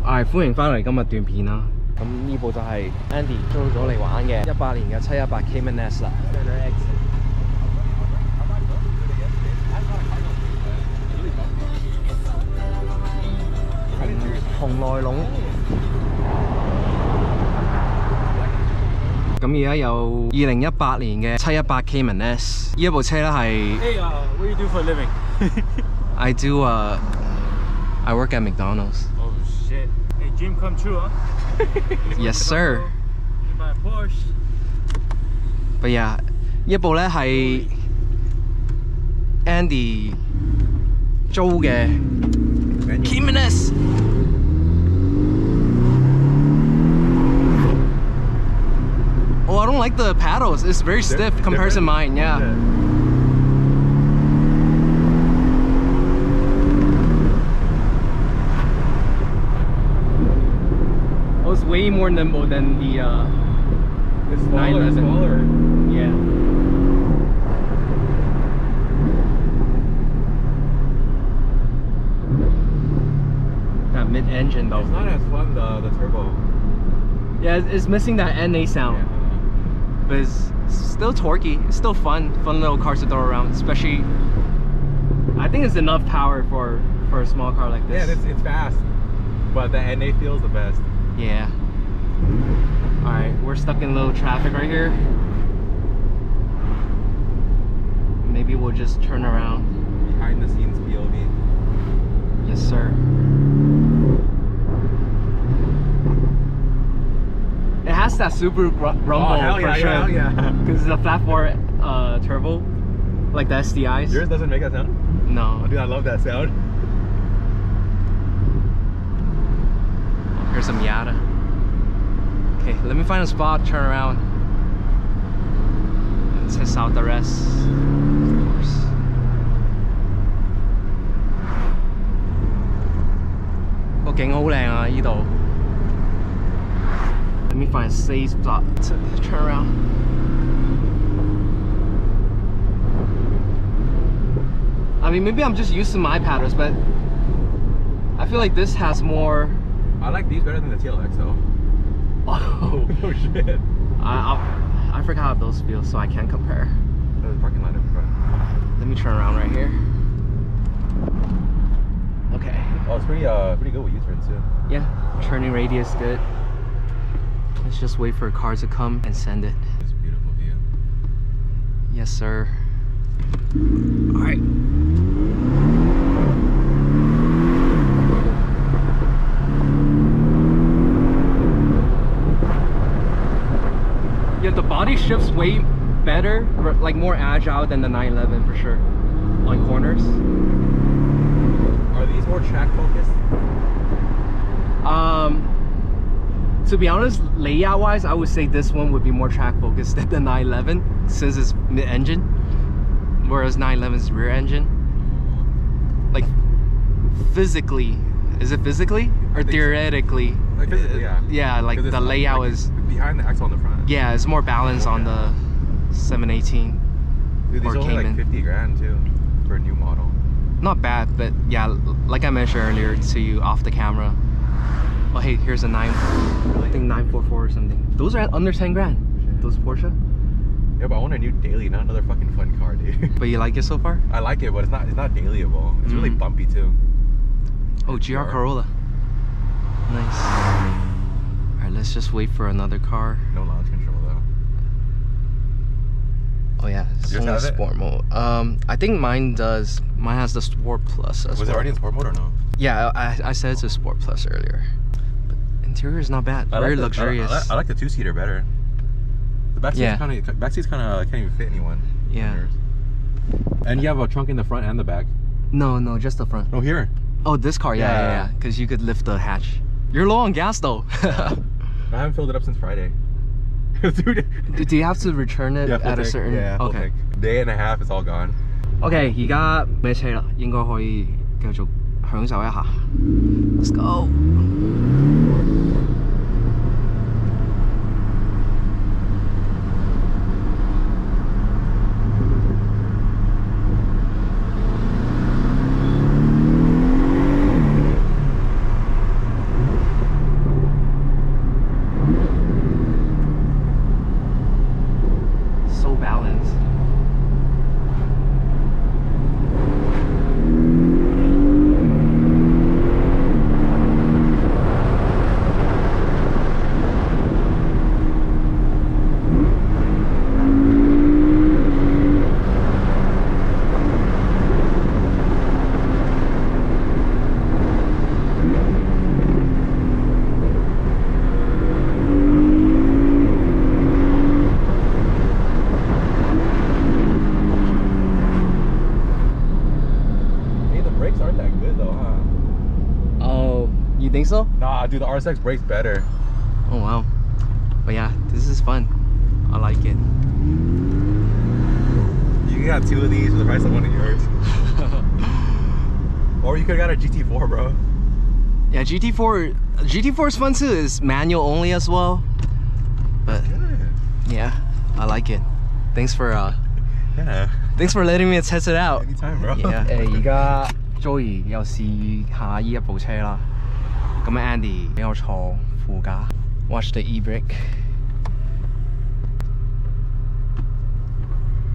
歡迎翻嚟今日段片啦。咁呢部就係 Andy 租咗嚟玩嘅18年嘅718 Cayman S 啦。紅內籠。咁而家有2018年嘅718 Cayman S， 呢一部車咧係。Hey, what do you do for a living? I do I work at McDonald's. Oh shit! Hey, dream come true, huh? Yes, sir. You buy a Porsche. But yeah, 呢一部咧係 Andy 租嘅 Cayman S。Oh, I don't like the paddles. It's very stiff compared to mine. Yeah. Oh, it's way more nimble than the It's smaller. Yeah. That mid-engine though. It's not as fun the turbo. Yeah, it's missing that NA sound. Yeah. But it's still torquey. It's still fun little cars to throw around. Especially, I think it's enough power for a small car like this. Yeah, it's fast, but the NA feels the best. Yeah. All right, we're stuck in a little traffic right here. Maybe we'll just turn around. Behind the scenes POV. Yes, sir. It has that super rumble hell for yeah, sure. hell yeah. Because it's a flat four turbo, like the SDIs. Yours doesn't make that sound? No. Oh, dude, I love that sound. Here's a Miata. Okay, let me find a spot, turn around. And test out the rest, of course. Cái景好靚啊，呢度。Let me find a safe spot to turn around. I mean, maybe I'm just used to my patterns, but I feel like this has more. I like these better than the TLX though. Oh, Oh shit. I forgot how those feel, so I can't compare. There's a parking lot in front. Let me turn around right here. Okay. Oh, it's pretty good with U-turns too. Yeah, turning radius good. Let's just wait for cars to come and send it. It's a beautiful view. Yes, sir. All right. Yeah, the body shifts way better, like more agile than the 911 for sure on corners. Are these more track focused? To be honest, layout wise, I would say this one would be more track focused than the 911 since it's mid-engine, whereas 911's rear engine. Like physically, is it physically or theoretically? So. Like physically, yeah. Yeah, like the layout is behind the axle on the front. Yeah, it's more balanced on the 718 Dude, these or are only Cayman. like 50 grand too for a new model. Not bad, but yeah, like I mentioned earlier to you off the camera. Oh hey, here's a 9, I think 944 or something. Those are under 10 grand. Those Porsche. Yeah, but I want a new daily, not another fucking fun car, dude. But you like it so far? I like it, but it's not dailyable. It's really bumpy too. Oh, GR Corolla. Nice. Alright, let's just wait for another car. No launch control though. Oh yeah, it's Yours only has it? sport mode. I think mine does. Mine has the Sport Plus as well. Was it already in sport mode or no? Yeah, I said it's a Sport Plus earlier. But interior is not bad. Very luxurious. I like the two-seater better. The back seat's kind of can't even fit anyone. Yeah. And you have a trunk in the front and the back. No, just the front. Oh, here. Oh, this car, yeah. Because you could lift the hatch. You're low on gas though. I haven't filled it up since Friday. Dude. Do you have to return it at a certain? Okay. Day and a half, it's all gone. Okay， 而家咩車啦？應該可以繼續享受一下。Let's go。Nah, dude, the RSX brakes better. Oh wow. But yeah, this is fun. I like it. You got 2 of these for the price of one of yours. Or you could have got a GT4, bro. Yeah, GT4 is fun too. It's manual only as well. But yeah, I like it. Thanks for letting me test it out. Anytime, bro. Yeah. 而家 Joey 又試下呢一部車啦。咁 Andy 俾我坐副駕 ，watch the e-brake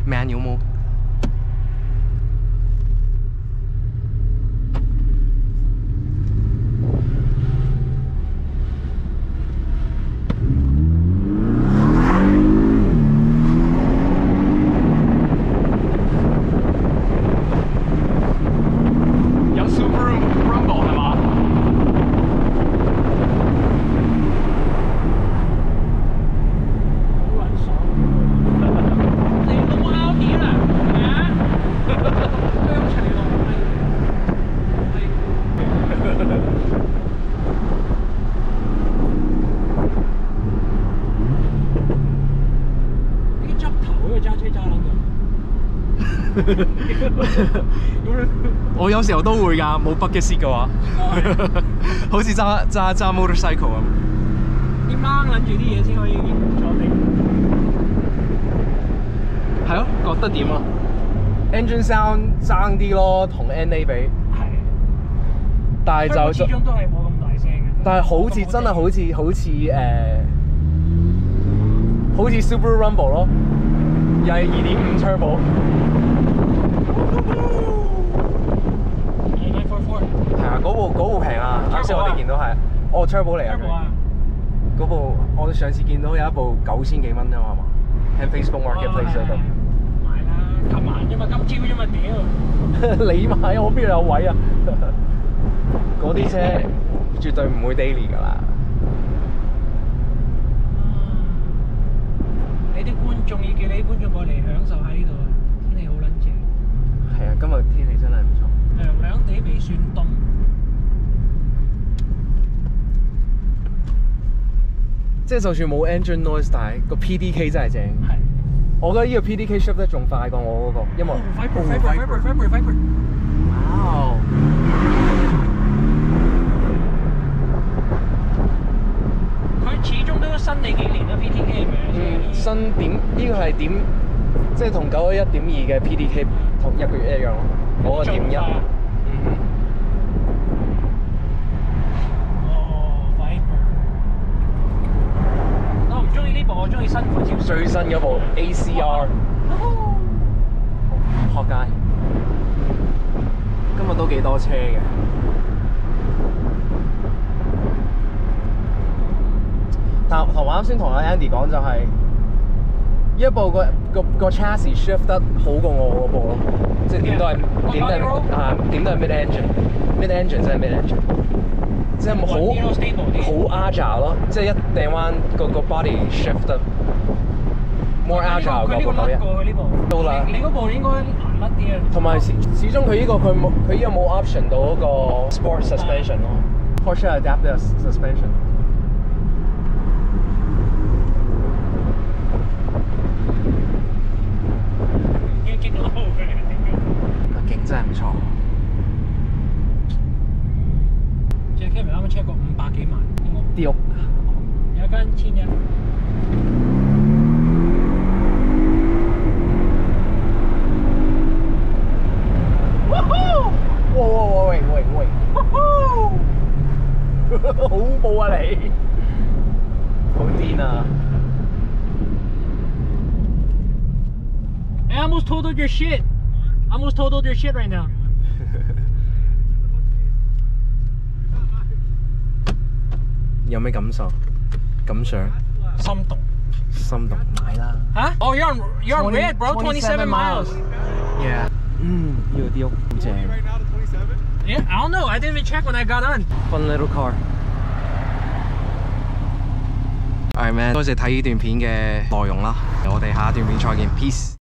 manual mode。我有時候都會㗎，冇 bucket seat 嘅話，好似揸 motorcycle 咁。要掹撚住啲嘢先可以坐定。係咯，覺得點啊 ？Engine sound 爭啲咯，同 NA 比。係。但係就始終都係冇咁大聲嘅。但係好似真係好似 Subaru Rumble 咯，又係2.5 turbo。係啊，嗰部平啊！啱先我哋見到係，哦 turbo 嚟啊！嗰部我上次見到有一部9000幾蚊啫嘛，係嘛？喺 Facebook Marketplace 嗰度。買啦，琴晚啫嘛，今朝啫嘛，屌！你買我邊度有位啊？嗰啲車絕對唔會 daily 㗎啦。你啲觀眾要叫你啲觀眾過嚟享受下呢度啊！天氣好撚正。係啊，今日天氣真係唔錯。涼涼地未算凍。即係就算冇 engine noise， 但係個 PDK 真係正。係。我覺得呢個 PDK shift 得仲快過我嗰個，因為。Viper。哇！佢始終都新你幾年啦 PDK 係咪？新點呢個係點？即係同911.2嘅 PDK 同一個月一樣咯。我個點1。我中意新款少最新嗰部 ACR 學街，今日都幾多車嘅。但同我啱先同阿 Andy 講就係，呢一部個 chassis shift 得好過我嗰部咯，即係點都係點都係 mid engine 真係 mid engine。即係好 agile 咯，即係一掟彎個 body shift 得 more agile 過部911。到啦，你嗰部應該難甩啲啊。同埋始終佢呢個冇 option 到嗰個 sport suspension 咯 ，Porsche adaptive suspension。要勁嬲佢，個景真係唔錯。Cayman 啱啱 check 過500幾萬，啲屋有間1000。喂！好恐怖啊你！好癲啊 I almost totaled your shit. I almost totaled your shit right now. 有咩感受？感想？心動。買啦！嚇？哦 ，you're on red, bro. 27 miles. Yeah. 呢度啲屋好正。Yeah, I don't know. I didn't even check when I got on. Fun little car. Alright man，多謝睇呢段片嘅內容啦，我哋下一段片再見 ，peace。